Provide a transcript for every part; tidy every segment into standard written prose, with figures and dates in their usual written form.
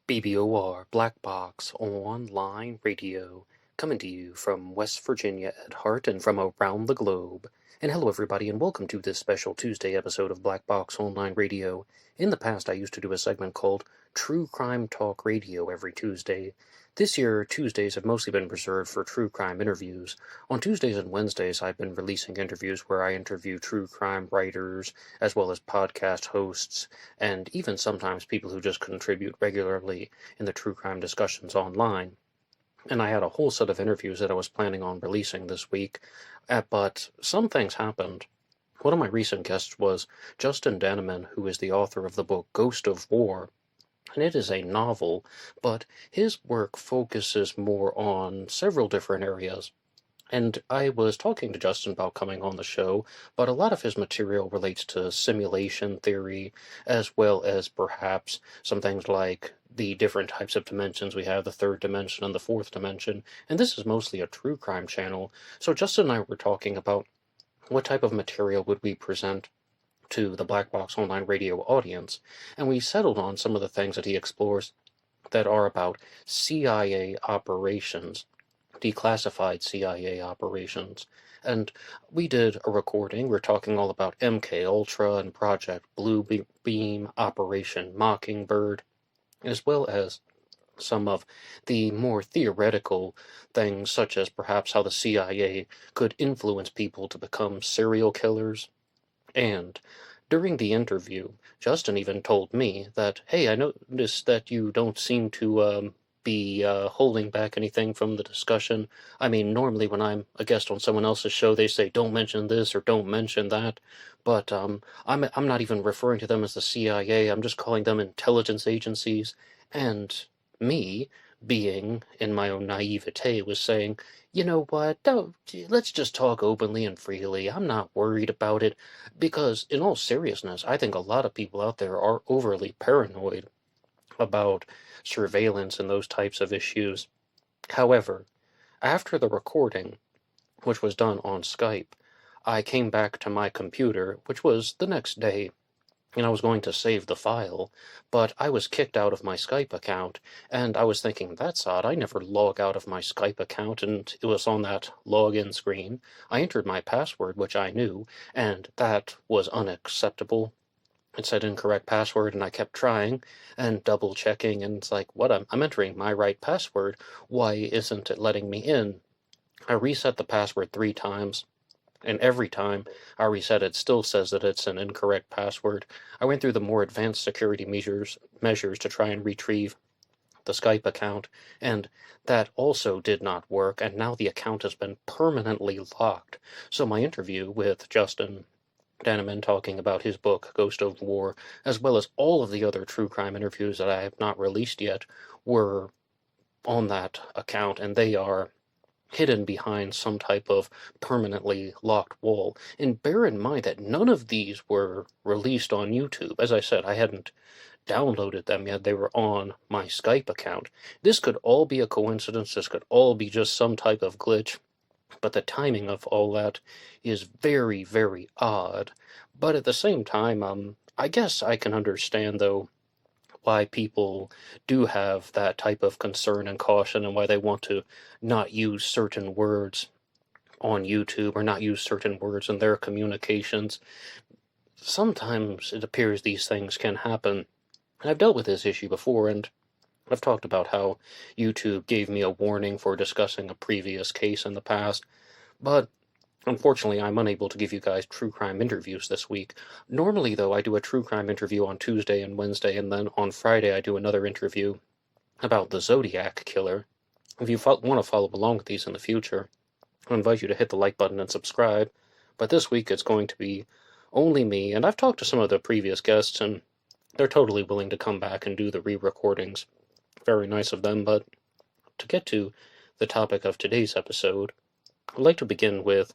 BBOR Black Box Online Radio, coming to you from West Virginia at heart and from around the globe. And hello everybody and welcome to this special Tuesday episode of Black Box Online Radio. In the past I used to do a segment called True Crime Talk Radio every Tuesday. This year, Tuesdays have mostly been reserved for true crime interviews. On Tuesdays and Wednesdays, I've been releasing interviews where I interview true crime writers, as well as podcast hosts, and even sometimes people who just contribute regularly in the true crime discussions online. And I had a whole set of interviews that I was planning on releasing this week, but some things happened. One of my recent guests was JonBenet, who is the author of the book Ghost of War. And it is a novel, but his work focuses more on several different areas. And I was talking to Justin about coming on the show, but a lot of his material relates to simulation theory, as well as perhaps some things like the different types of dimensions we have, the third dimension and the fourth dimension. And this is mostly a true crime channel. So Justin and I were talking about what type of material would we present to the Black Box Online Radio audience, and we settled on some of the things that he explores that are about CIA operations, declassified CIA operations. And we did a recording. We're talking all about MK Ultra and Project Blue Beam, Operation Mockingbird, as well as some of the more theoretical things, such as perhaps how the CIA could influence people to become serial killers. And during the interview, Justin even told me that, hey, I noticed that you don't seem to be holding back anything from the discussion. I mean, normally when I'm a guest on someone else's show, they say, don't mention this or don't mention that. But I'm not even referring to them as the CIA. I'm just calling them intelligence agencies. And me, being in my own naivete, was saying, you know what, let's just talk openly and freely. I'm not worried about it, because in all seriousness, I think a lot of people out there are overly paranoid about surveillance and those types of issues. However, after the recording, which was done on Skype, I came back to my computer, which was the next day, and I was going to save the file, but I was kicked out of my Skype account, and I was thinking, that's odd, I never log out of my Skype account, and it was on that login screen. I entered my password, which I knew, and that was unacceptable. It said incorrect password, and I kept trying and double checking, and it's like, what, I'm entering my right password, why isn't it letting me in? I reset the password 3 times, and every time I reset it still says that it's an incorrect password. I went through the more advanced security measures to try and retrieve the Skype account, and that also did not work, and now the account has been permanently locked. So my interview with JonBenet talking about his book, Ghost of War, as well as all of the other true crime interviews that I have not released yet, were on that account, and they are hidden behind some type of permanently locked wall. And bear in mind that none of these were released on YouTube. As I said, I hadn't downloaded them yet. They were on my Skype account. This could all be a coincidence. This could all be just some type of glitch. But the timing of all that is very, very odd. But at the same time, I guess I can understand, though, why people do have that type of concern and caution, and why they want to not use certain words on YouTube or not use certain words in their communications. Sometimes it appears these things can happen. And I've dealt with this issue before, and I've talked about how YouTube gave me a warning for discussing a previous case in the past, but unfortunately, I'm unable to give you guys true crime interviews this week. Normally, though, I do a true crime interview on Tuesday and Wednesday, and then on Friday I do another interview about the Zodiac Killer. If you want to follow along with these in the future, I invite you to hit the like button and subscribe. But this week it's going to be only me, and I've talked to some of the previous guests, and they're totally willing to come back and do the re-recordings. Very nice of them. But to get to the topic of today's episode, I'd like to begin with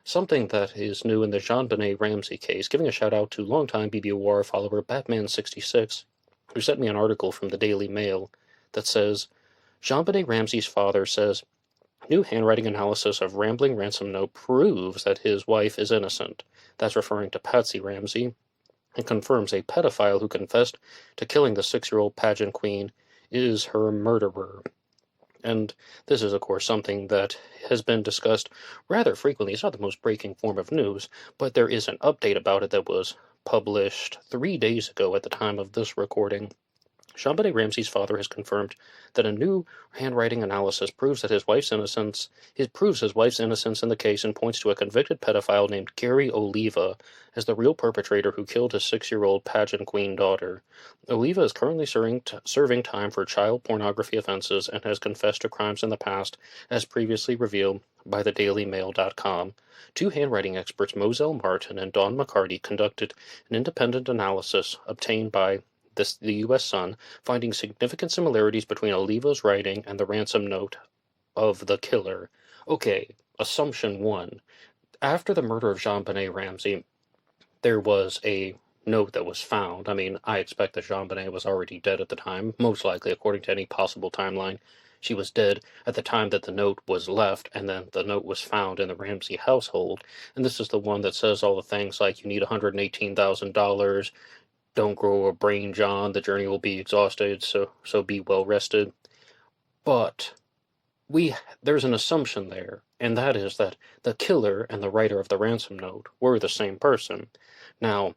something that is new in the JonBenet Ramsey case, giving a shout out to longtime BBOR follower Batman66, who sent me an article from the Daily Mail that says, JonBenet Ramsey's father says, new handwriting analysis of rambling ransom note proves that his wife is innocent. That's referring to Patsy Ramsey, and confirms a pedophile who confessed to killing the 6-year-old pageant queen is her murderer. And this is, of course, something that has been discussed rather frequently. It's not the most breaking form of news, but there is an update about it that was published 3 days ago at the time of this recording. JonBenet Ramsey's father has confirmed that a new handwriting analysis proves his wife's innocence in the case and points to a convicted pedophile named Gary Oliva as the real perpetrator who killed his 6-year-old pageant queen daughter. Oliva is currently serving time for child pornography offenses and has confessed to crimes in the past, as previously revealed by thedailymail.com. Two handwriting experts, Moselle Martin and Dawn McCarty, conducted an independent analysis obtained by the U.S. Sun, finding significant similarities between Oliva's writing and the ransom note of the killer. Okay, assumption one. After the murder of JonBenet Ramsey, there was a note that was found. I mean, I expect that JonBenet was already dead at the time, most likely, according to any possible timeline. She was dead at the time that the note was left, and then the note was found in the Ramsey household. And this is the one that says all the things like you need $118,000, don't grow a brain, John. The journey will be exhausted, so be well rested. But there's an assumption there, and that is that the killer and the writer of the ransom note were the same person. Now,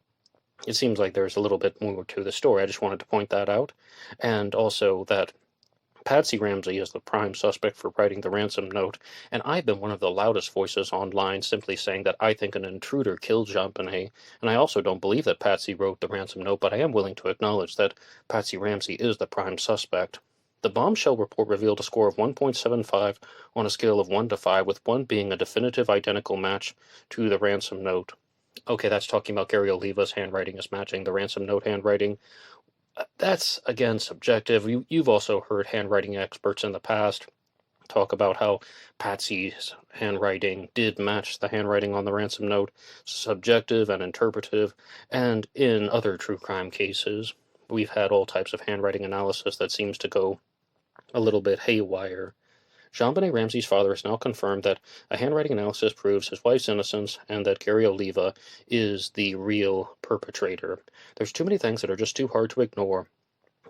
it seems like there's a little bit more to the story. I just wanted to point that out, and also that Patsy Ramsey is the prime suspect for writing the ransom note, and I've been one of the loudest voices online simply saying that I think an intruder killed JonBenet, and I also don't believe that Patsy wrote the ransom note, but I am willing to acknowledge that Patsy Ramsey is the prime suspect. The bombshell report revealed a score of 1.75 on a scale of 1 to 5, with 1 being a definitive identical match to the ransom note. Okay, that's talking about Gary Oliva's handwriting is matching the ransom note handwriting. That's, again, subjective. You've also heard handwriting experts in the past talk about how Patsy's handwriting did match the handwriting on the ransom note, subjective and interpretive, and in other true crime cases, we've had all types of handwriting analysis that seems to go a little bit haywire. JonBenet Ramsey's father has now confirmed that a handwriting analysis proves his wife's innocence and that Gary Oliva is the real perpetrator. There's too many things that are just too hard to ignore.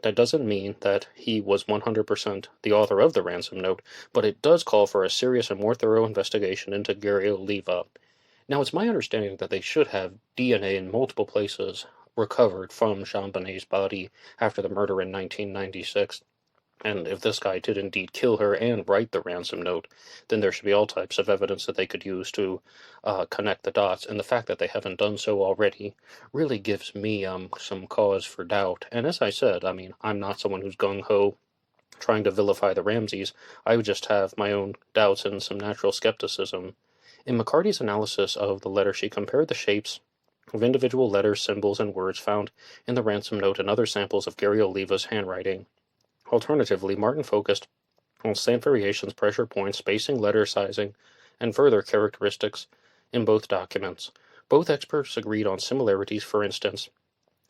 That doesn't mean that he was 100% the author of the ransom note, but it does call for a serious and more thorough investigation into Gary Oliva. Now, it's my understanding that they should have DNA in multiple places recovered from JonBenet's body after the murder in 1996. And if this guy did indeed kill her and write the ransom note, then there should be all types of evidence that they could use to connect the dots. And the fact that they haven't done so already really gives me some cause for doubt. And as I said, I mean, I'm not someone who's gung-ho trying to vilify the Ramseys. I would just have my own doubts and some natural skepticism. In McCarty's analysis of the letter, she compared the shapes of individual letters, symbols, and words found in the ransom note and other samples of Gary Oliva's handwriting. Alternatively, Martin focused on slant variations, pressure points, spacing, letter sizing, and further characteristics in both documents. Both experts agreed on similarities, for instance,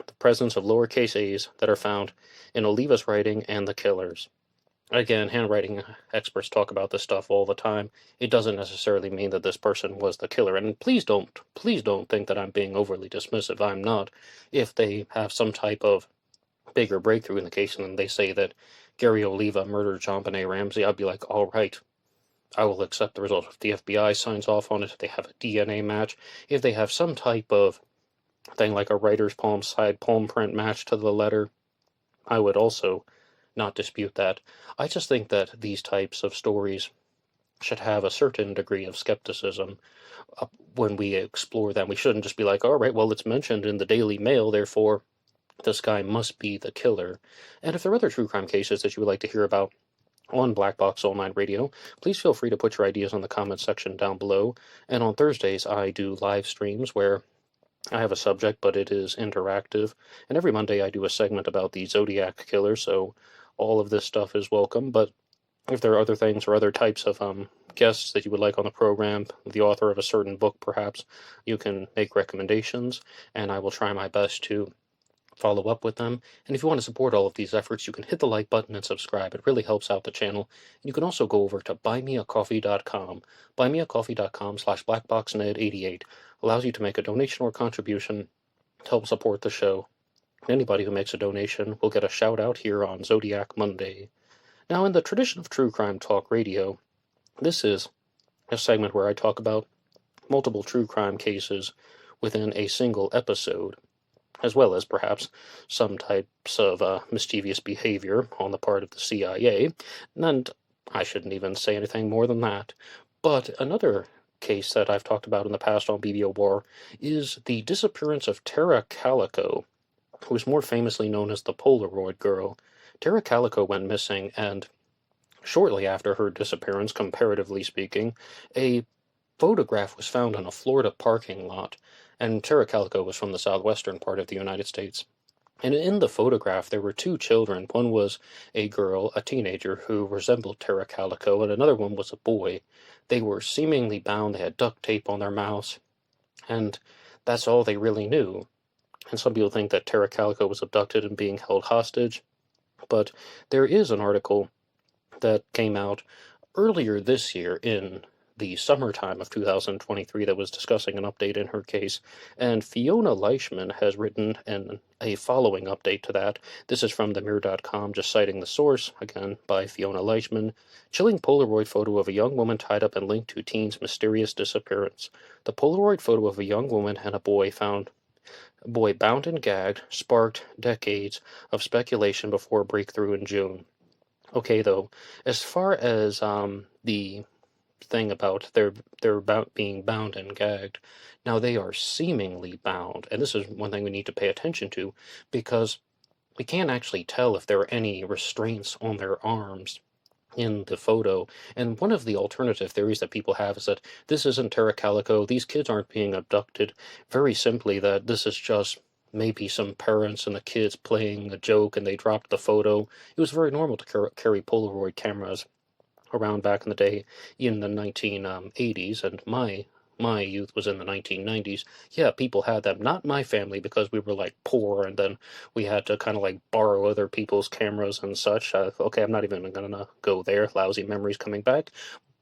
the presence of lowercase a's that are found in Oliva's writing and the killer's. Again, handwriting experts talk about this stuff all the time. It doesn't necessarily mean that this person was the killer. And please don't think that I'm being overly dismissive. I'm not. If they have some type of bigger breakthrough in the case and they say that Gary Oliva murdered JonBenet Ramsey, I'd be like, all right, I will accept the result. If the FBI signs off on it, if they have a DNA match, if they have some type of thing like a writer's palm side palm print match to the letter, I would also not dispute that. I just think that these types of stories should have a certain degree of skepticism when we explore them. We shouldn't just be like, all right, well, it's mentioned in the Daily Mail, therefore this guy must be the killer. And if there are other true crime cases that you would like to hear about on Black Box Online Radio, please feel free to put your ideas on the comments section down below. And on Thursdays, I do live streams where I have a subject, but it is interactive. And every Monday, I do a segment about the Zodiac Killer, so all of this stuff is welcome. But if there are other things or other types of guests that you would like on the program, the author of a certain book perhaps, you can make recommendations, and I will try my best to follow up with them. And if you want to support all of these efforts, you can hit the like button and subscribe. It really helps out the channel. And you can also go over to BuyMeACoffee.com. BuyMeACoffee.com/BlackBoxNed88 allows you to make a donation or contribution to help support the show. Anybody who makes a donation will get a shout out here on Zodiac Monday. Now, in the tradition of true crime talk radio, this is a segment where I talk about multiple true crime cases within a single episode, as well as perhaps some types of mischievous behavior on the part of the CIA, and I shouldn't even say anything more than that. But another case that I've talked about in the past on BBOR is the disappearance of Tara Calico, who is more famously known as the Polaroid Girl. Tara Calico went missing, and shortly after her disappearance, comparatively speaking, a photograph was found in a Florida parking lot, and Tara Calico was from the southwestern part of the United States. And in the photograph, there were two children. One was a girl, a teenager, who resembled Tara Calico, and another one was a boy. They were seemingly bound, they had duct tape on their mouths, and that's all they really knew. And some people think that Tara Calico was abducted and being held hostage, but there is an article that came out earlier this year in the summertime of 2023 that was discussing an update in her case, and Fiona Leishman has written a following update to that. This is from themirror.com, just citing the source, again, by Fiona Leishman. Chilling Polaroid photo of a young woman tied up and linked to teen's mysterious disappearance. The Polaroid photo of a young woman and a boy bound and gagged sparked decades of speculation before a breakthrough in June. Okay, though, as far as the thing about they're about being bound and gagged, now they are seemingly bound, and this is one thing we need to pay attention to, because we can't actually tell if there are any restraints on their arms in the photo. And one of the alternative theories that people have is that this isn't Tara Calico, these kids aren't being abducted, very simply that this is just maybe some parents and the kids playing a joke and they dropped the photo. It was very normal to carry Polaroid cameras around back in the day in the 1980s, and my youth was in the 1990s. Yeah, people had them. Not my family, because we were like poor, and then we had to kind of like borrow other people's cameras and such. Okay, I'm not even gonna go there. Lousy memories coming back.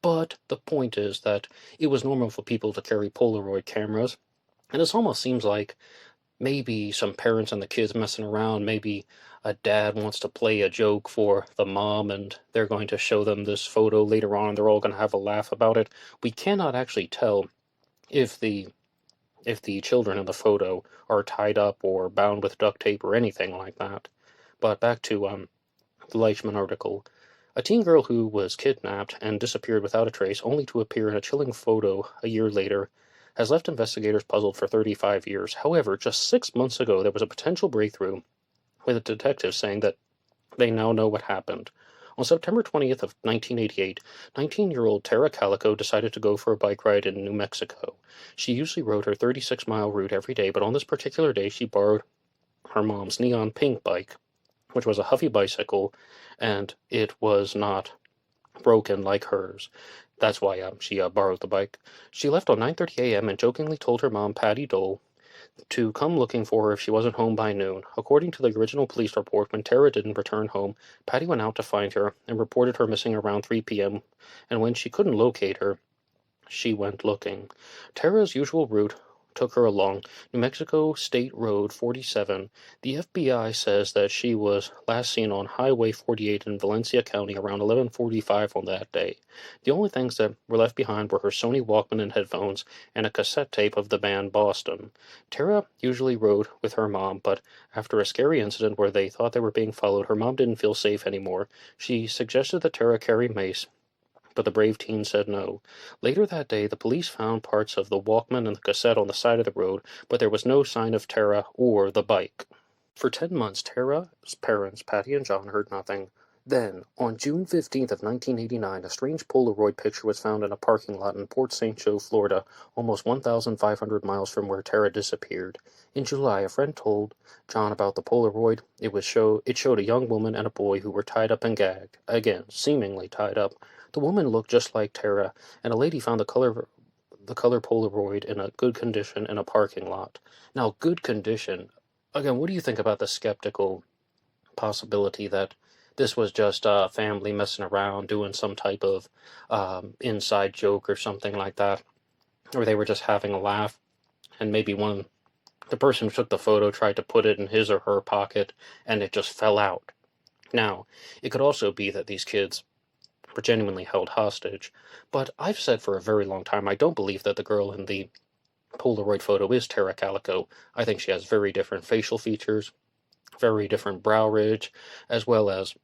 But the point is that it was normal for people to carry Polaroid cameras, and this almost seems like maybe some parents and the kids messing around, maybe a dad wants to play a joke for the mom and they're going to show them this photo later on and they're all going to have a laugh about it. We cannot actually tell if the children in the photo are tied up or bound with duct tape or anything like that. But back to the Leishman article. A teen girl who was kidnapped and disappeared without a trace, only to appear in a chilling photo a year later, has left investigators puzzled for 35 years. However, just 6 months ago, there was a potential breakthrough, with a detective saying that they now know what happened. On September 20th of 1988, 19-year-old Tara Calico decided to go for a bike ride in New Mexico. She usually rode her 36-mile route every day, but on this particular day, she borrowed her mom's neon pink bike, which was a Huffy bicycle, and it was not broken like hers. That's why she borrowed the bike. She left on 9:30 a.m. and jokingly told her mom, Patty Dole, to come looking for her if she wasn't home by noon. According to the original police report, when Tara didn't return home, Patty went out to find her and reported her missing around 3 p.m., and when she couldn't locate her, she went looking. Tara's usual route took her along New Mexico State Road 47. The FBI says that she was last seen on Highway 48 in Valencia County around 11:45 on that day. The only things that were left behind were her Sony Walkman and headphones and a cassette tape of the band Boston. Tara usually rode with her mom, but after a scary incident where they thought they were being followed, her mom didn't feel safe anymore. She suggested that Tara carry mace, but the brave teen said no. Later that day, the police found parts of the Walkman and the cassette on the side of the road, but there was no sign of Tara or the bike. For 10 months, Tara's parents, Patty and John, heard nothing. Then, on June 15th of 1989, a strange Polaroid picture was found in a parking lot in Port St. Joe, Florida, almost 1,500 miles from where Tara disappeared. In July, a friend told John about the Polaroid. It showed a young woman and a boy who were tied up and gagged. Again, seemingly tied up. The woman looked just like Tara, and a lady found the color Polaroid in a good condition in a parking lot. Now, good condition. Again, what do you think about the skeptical possibility that this was just a family messing around, doing some type of inside joke or something like that, or they were just having a laugh, and maybe one the person who took the photo tried to put it in his or her pocket, and it just fell out. Now, it could also be that these kids were genuinely held hostage, but I've said for a very long time I don't believe that the girl in the Polaroid photo is Tara Calico. I think she has very different facial features, very different brow ridge, as well as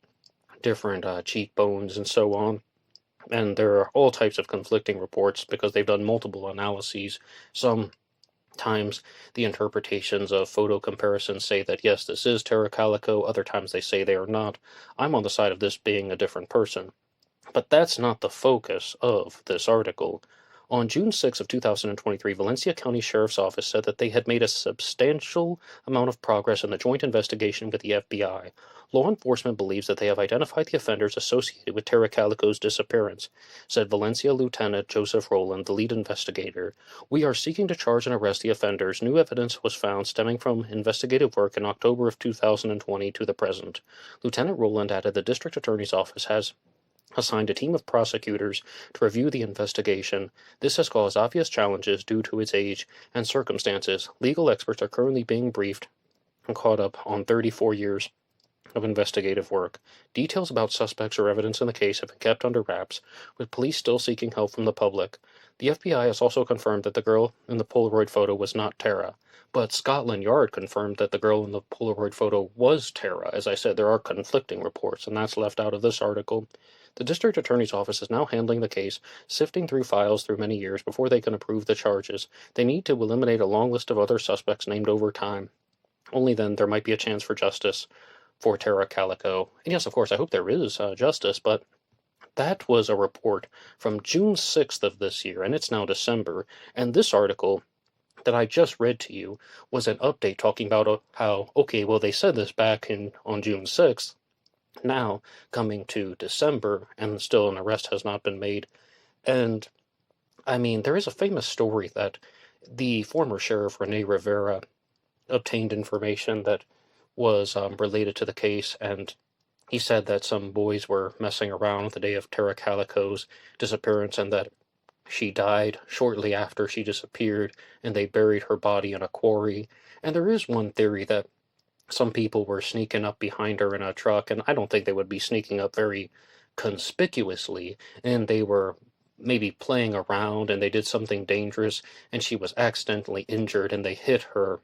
different cheekbones and so on. And there are all types of conflicting reports because they've done multiple analyses. Sometimes the interpretations of photo comparisons say that yes, this is Tara Calico, other times they say they are not. I'm on the side of this being a different person. But that's not the focus of this article. On June 6 of 2023, Valencia County Sheriff's Office said that they had made a substantial amount of progress in the joint investigation with the FBI. Law enforcement believes that they have identified the offenders associated with Tara Calico's disappearance, said Valencia Lieutenant Joseph Rowland, the lead investigator. We are seeking to charge and arrest the offenders. New evidence was found stemming from investigative work in October of 2020 to the present. Lieutenant Rowland added the district attorney's office has assigned a team of prosecutors to review the investigation. This has caused obvious challenges due to its age and circumstances. Legal experts are currently being briefed and caught up on 34 years of investigative work. Details about suspects or evidence in the case have been kept under wraps, with police still seeking help from the public. The FBI has also confirmed that the girl in the Polaroid photo was not Tara, but Scotland Yard confirmed that the girl in the Polaroid photo was Tara. As I said, there are conflicting reports, and that's left out of this article. The district attorney's office is now handling the case, sifting through files through many years before they can approve the charges. They need to eliminate a long list of other suspects named over time. Only then there might be a chance for justice for Tara Calico. And yes, of course, I hope there is justice, but that was a report from June 6th of this year, and it's now December. And this article that I just read to you was an update talking about how, okay, well, they said this back on June 6th, now coming to December, and still an arrest has not been made. And, I mean, there is a famous story that the former sheriff, Rene Rivera, obtained information that was related to the case, and he said that some boys were messing around the day of Tara Calico's disappearance, and that she died shortly after she disappeared, and they buried her body in a quarry. And there is one theory that some people were sneaking up behind her in a truck, and I don't think they would be sneaking up very conspicuously, and they were maybe playing around, and they did something dangerous, and she was accidentally injured, and they hit her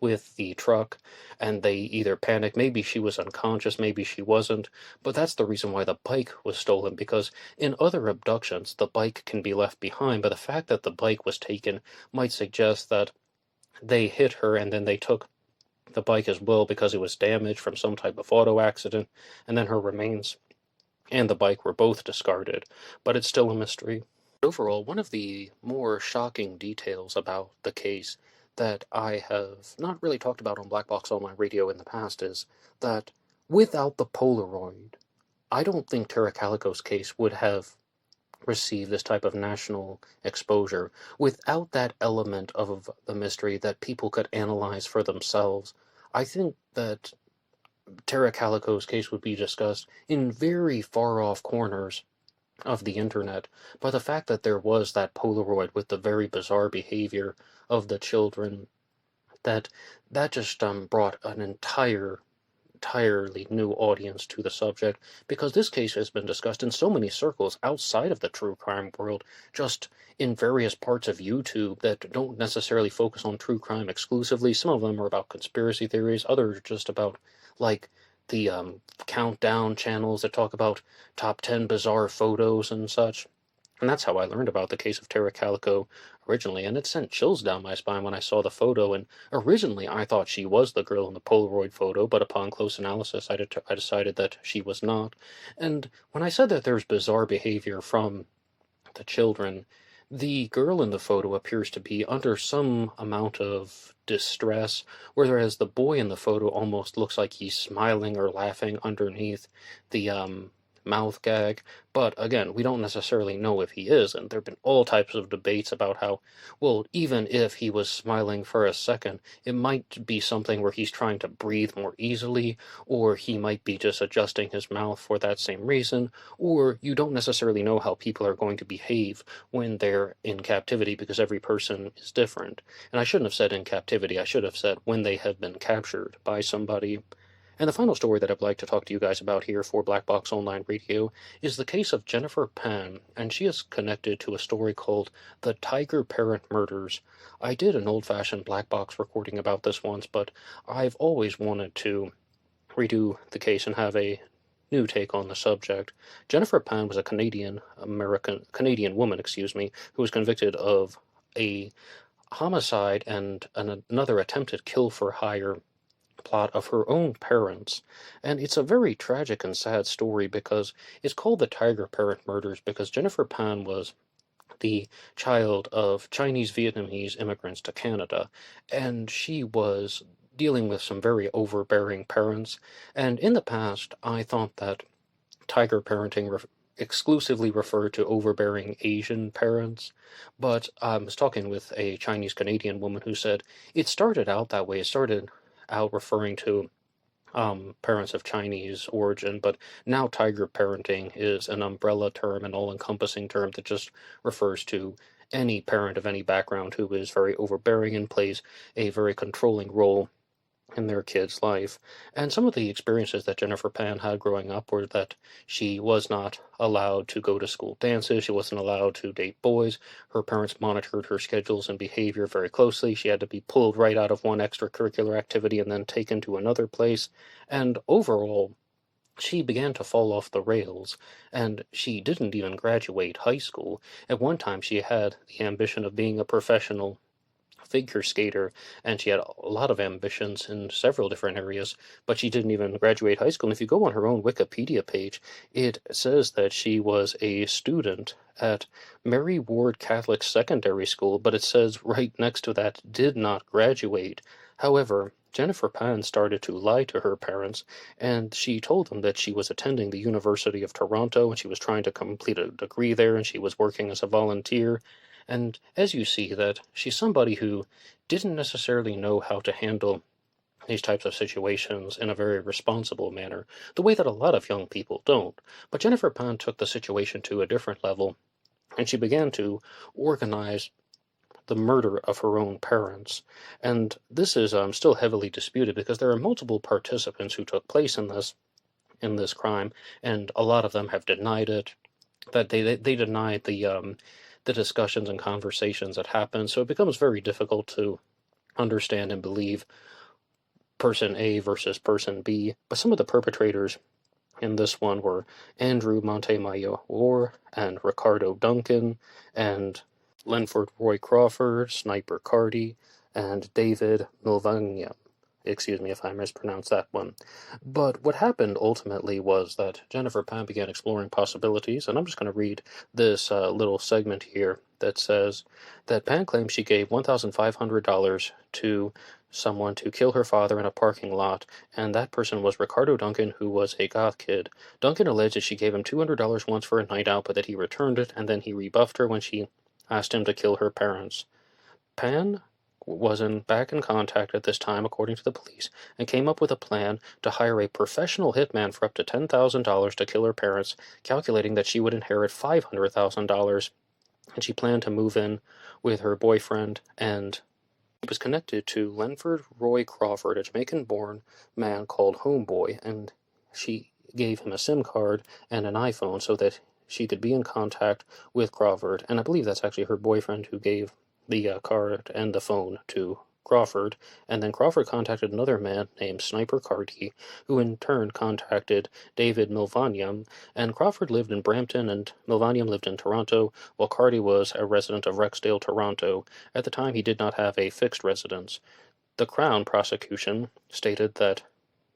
with the truck, and they either panicked, maybe she was unconscious, maybe she wasn't, but that's the reason why the bike was stolen, because in other abductions, the bike can be left behind, but the fact that the bike was taken might suggest that they hit her, and then they took the bike as well because it was damaged from some type of auto accident, and then her remains and the bike were both discarded, but it's still a mystery. Overall, one of the more shocking details about the case that I have not really talked about on Black Box Online Radio in the past is that without the Polaroid, I don't think Tara Calico's case would have received this type of national exposure. Without that element of the mystery that people could analyze for themselves, I think that Tara Calico's case would be discussed in very far-off corners of the internet, by the fact that there was that Polaroid with the very bizarre behavior of the children, that just brought an entirely new audience to the subject, because this case has been discussed in so many circles outside of the true crime world, just in various parts of YouTube that don't necessarily focus on true crime exclusively. Some of them are about conspiracy theories, others are just about, like, the countdown channels that talk about top 10 bizarre photos and such. And that's how I learned about the case of Tara Calico originally, and it sent chills down my spine when I saw the photo, and originally I thought she was the girl in the Polaroid photo, but upon close analysis I decided that she was not. And when I said that there's bizarre behavior from the children, the girl in the photo appears to be under some amount of distress, whereas the boy in the photo almost looks like he's smiling or laughing underneath the mouth gag, but again, we don't necessarily know if he is, and there have been all types of debates about how, well, even if he was smiling for a second, it might be something where he's trying to breathe more easily, or he might be just adjusting his mouth for that same reason, or you don't necessarily know how people are going to behave when they're in captivity because every person is different. And I shouldn't have said in captivity, I should have said when they have been captured by somebody. And the final story that I'd like to talk to you guys about here for Black Box Online Radio is the case of Jennifer Pan, and she is connected to a story called The Tiger Parent Murders. I did an old-fashioned black box recording about this once, but I've always wanted to redo the case and have a new take on the subject. Jennifer Pan was a Canadian woman, who was convicted of a homicide and another attempted kill for hire plot of her own parents. And it's a very tragic and sad story because it's called the Tiger Parent Murders because Jennifer Pan was the child of Chinese Vietnamese immigrants to Canada, and she was dealing with some very overbearing parents. And in the past, I thought that tiger parenting exclusively referred to overbearing Asian parents, but I was talking with a Chinese Canadian woman who said it started out that way. It started out referring to parents of Chinese origin, but now tiger parenting is an umbrella term, an all-encompassing term that just refers to any parent of any background who is very overbearing and plays a very controlling role in their kid's life. And some of the experiences that Jennifer Pan had growing up were that she was not allowed to go to school dances, she wasn't allowed to date boys, her parents monitored her schedules and behavior very closely, she had to be pulled right out of one extracurricular activity and then taken to another place, and overall, she began to fall off the rails, and she didn't even graduate high school. At one time, she had the ambition of being a professional figure skater, and she had a lot of ambitions in several different areas, but she didn't even graduate high school. And if you go on her own Wikipedia page, it says that she was a student at Mary Ward Catholic Secondary School, but it says right next to that, did not graduate. However, Jennifer Pan started to lie to her parents, and she told them that she was attending the University of Toronto, and she was trying to complete a degree there, and she was working as a volunteer. And as you see, that she's somebody who didn't necessarily know how to handle these types of situations in a very responsible manner, the way that a lot of young people don't. But Jennifer Pan took the situation to a different level, and she began to organize the murder of her own parents. And this is still heavily disputed because there are multiple participants who took place in this crime, and a lot of them have denied it. That they denied the discussions and conversations that happened, so it becomes very difficult to understand and believe person A versus person B. But some of the perpetrators in this one were Andrew Montemayor and Ricardo Duncan and Lenford Roy Crawford, Sniper Carty, and David Milvania. Excuse me if I mispronounced that one. But what happened ultimately was that Jennifer Pan began exploring possibilities, and I'm just going to read this little segment here that says that Pan claims she gave $1,500 to someone to kill her father in a parking lot, and that person was Ricardo Duncan, who was a goth kid. Duncan alleged that she gave him $200 once for a night out, but that he returned it, and then he rebuffed her when she asked him to kill her parents. Pan was back in contact at this time, according to the police, and came up with a plan to hire a professional hitman for up to $10,000 to kill her parents, calculating that she would inherit $500,000, and she planned to move in with her boyfriend, and it was connected to Lenford Roy Crawford, a Jamaican-born man called Homeboy, and she gave him a SIM card and an iPhone so that she could be in contact with Crawford, and I believe that's actually her boyfriend who gave the card and the phone to Crawford, and then Crawford contacted another man named Sniper Carty, who in turn contacted David Milvanium, and Crawford lived in Brampton and Milvanium lived in Toronto, while Carty was a resident of Rexdale, Toronto. At the time, he did not have a fixed residence. The Crown prosecution stated that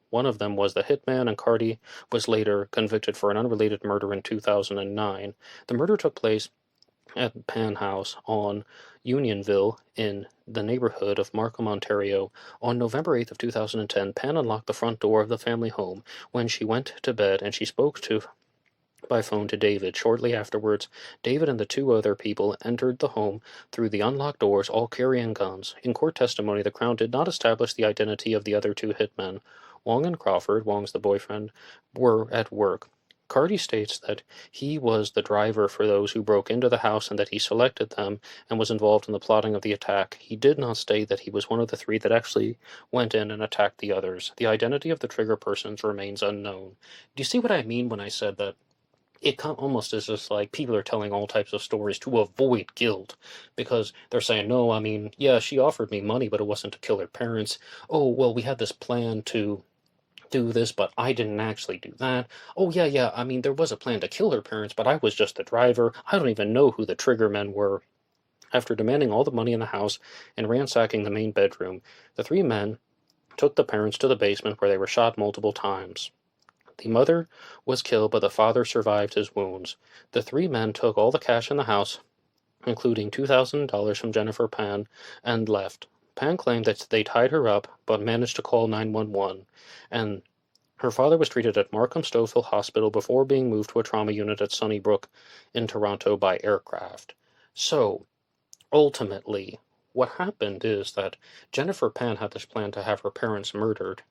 one of them was the hitman, and Carty was later convicted for an unrelated murder in 2009. The murder took place at Pan House on Unionville in the neighborhood of Markham, Ontario. On November 8th of 2010, Pan unlocked the front door of the family home when she went to bed, and she spoke to by phone to David. Shortly afterwards, David and the two other people entered the home through the unlocked doors, all carrying guns. In court testimony, the Crown did not establish the identity of the other two hitmen. Wong and Crawford, Wong's the boyfriend, were at work. Carty states that he was the driver for those who broke into the house and that he selected them and was involved in the plotting of the attack. He did not state that he was one of the three that actually went in and attacked the others. The identity of the trigger persons remains unknown. Do you see what I mean when I said that it almost is just like people are telling all types of stories to avoid guilt, because they're saying, no, I mean, yeah, she offered me money, but it wasn't to kill her parents. Oh, well, we had this plan to do this, but I didn't actually do that. Oh, yeah, I mean, there was a plan to kill her parents, but I was just the driver. I don't even know who the trigger men were. After demanding all the money in the house and ransacking the main bedroom, the three men took the parents to the basement where they were shot multiple times. The mother was killed, but the father survived his wounds. The three men took all the cash in the house, including $2,000 from Jennifer Pan, and left. Pan claimed that they tied her up, but managed to call 911, and her father was treated at Markham Stouffville Hospital before being moved to a trauma unit at Sunnybrook in Toronto by aircraft. So, ultimately, what happened is that Jennifer Pan had this plan to have her parents murdered,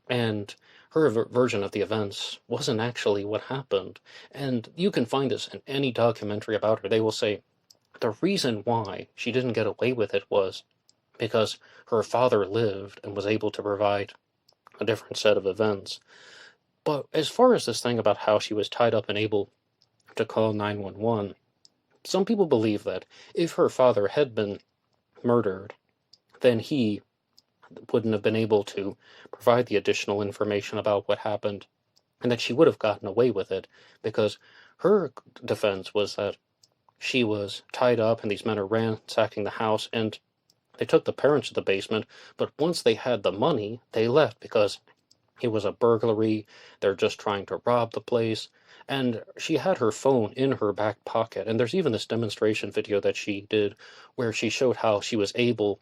and her version of the events wasn't actually what happened. And you can find this in any documentary about her. They will say the reason why she didn't get away with it was because her father lived and was able to provide a different set of events. But as far as this thing about how she was tied up and able to call 911, some people believe that if her father had been murdered, then he wouldn't have been able to provide the additional information about what happened, and that she would have gotten away with it, because her defense was that she was tied up and these men are ransacking the house, and they took the parents to the basement, but once they had the money, they left because it was a burglary, they're just trying to rob the place, and she had her phone in her back pocket, and there's even this demonstration video that she did where she showed how she was able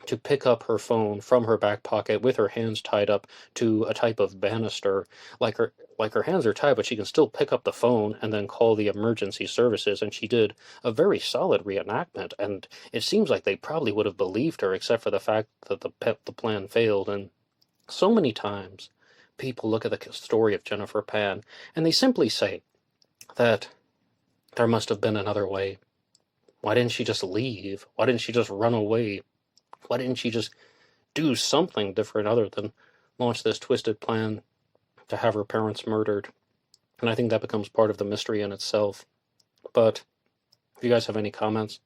to pick up her phone from her back pocket with her hands tied up to a type of banister. Like her hands are tied, but she can still pick up the phone and then call the emergency services, and she did a very solid reenactment, and it seems like they probably would have believed her, except for the fact that the plan failed. And so many times people look at the story of Jennifer Pan and they simply say that there must have been another way. Why didn't she just leave? Why didn't she just run away? Why didn't she just do something different other than launch this twisted plan to have her parents murdered? And I think that becomes part of the mystery in itself. But if you guys have any comments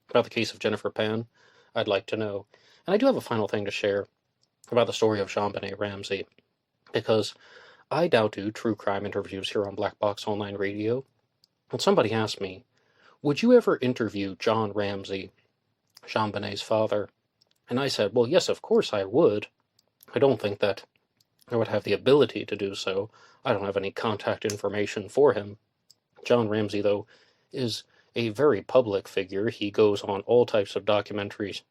about the case of Jennifer Pan, I'd like to know. And I do have a final thing to share about the story of JonBenet Ramsey, because I now do true crime interviews here on Black Box Online Radio. And somebody asked me, would you ever interview John Ramsey, JonBenet's father? And I said, well, yes, of course I would. I don't think that I would have the ability to do so. I don't have any contact information for him. John Ramsey, though, is a very public figure. He goes on all types of documentaries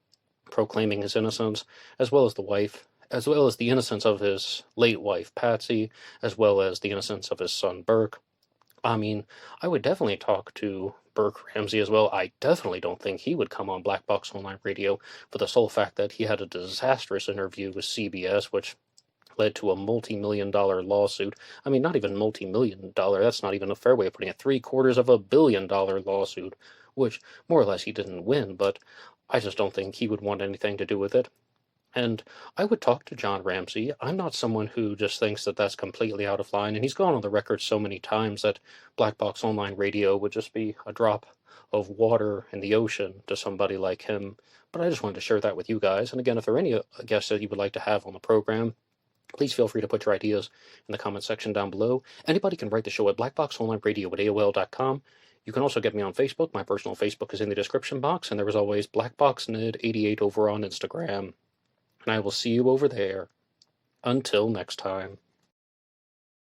proclaiming his innocence, as well as the innocence of his late wife, Patsy, as well as the innocence of his son, Burke. I mean, I would definitely talk to Burke Ramsey as well. I definitely don't think he would come on Black Box Online Radio for the sole fact that he had a disastrous interview with CBS, which led to a multi-million-dollar lawsuit. I mean, not even multi-million-dollar, that's not even a fair way of putting it. $750 million lawsuit, which more or less he didn't win, but I just don't think he would want anything to do with it. And I would talk to John Ramsey. I'm not someone who just thinks that that's completely out of line, and he's gone on the record so many times that Black Box Online Radio would just be a drop of water in the ocean to somebody like him. But I just wanted to share that with you guys. And again, if there are any guests that you would like to have on the program, please feel free to put your ideas in the comment section down below. Anybody can write the show at blackboxonlineradio@AOL.com. You can also get me on Facebook. My personal Facebook is in the description box, and there is always BlackBoxNed88 over on Instagram. And I will see you over there. Until next time.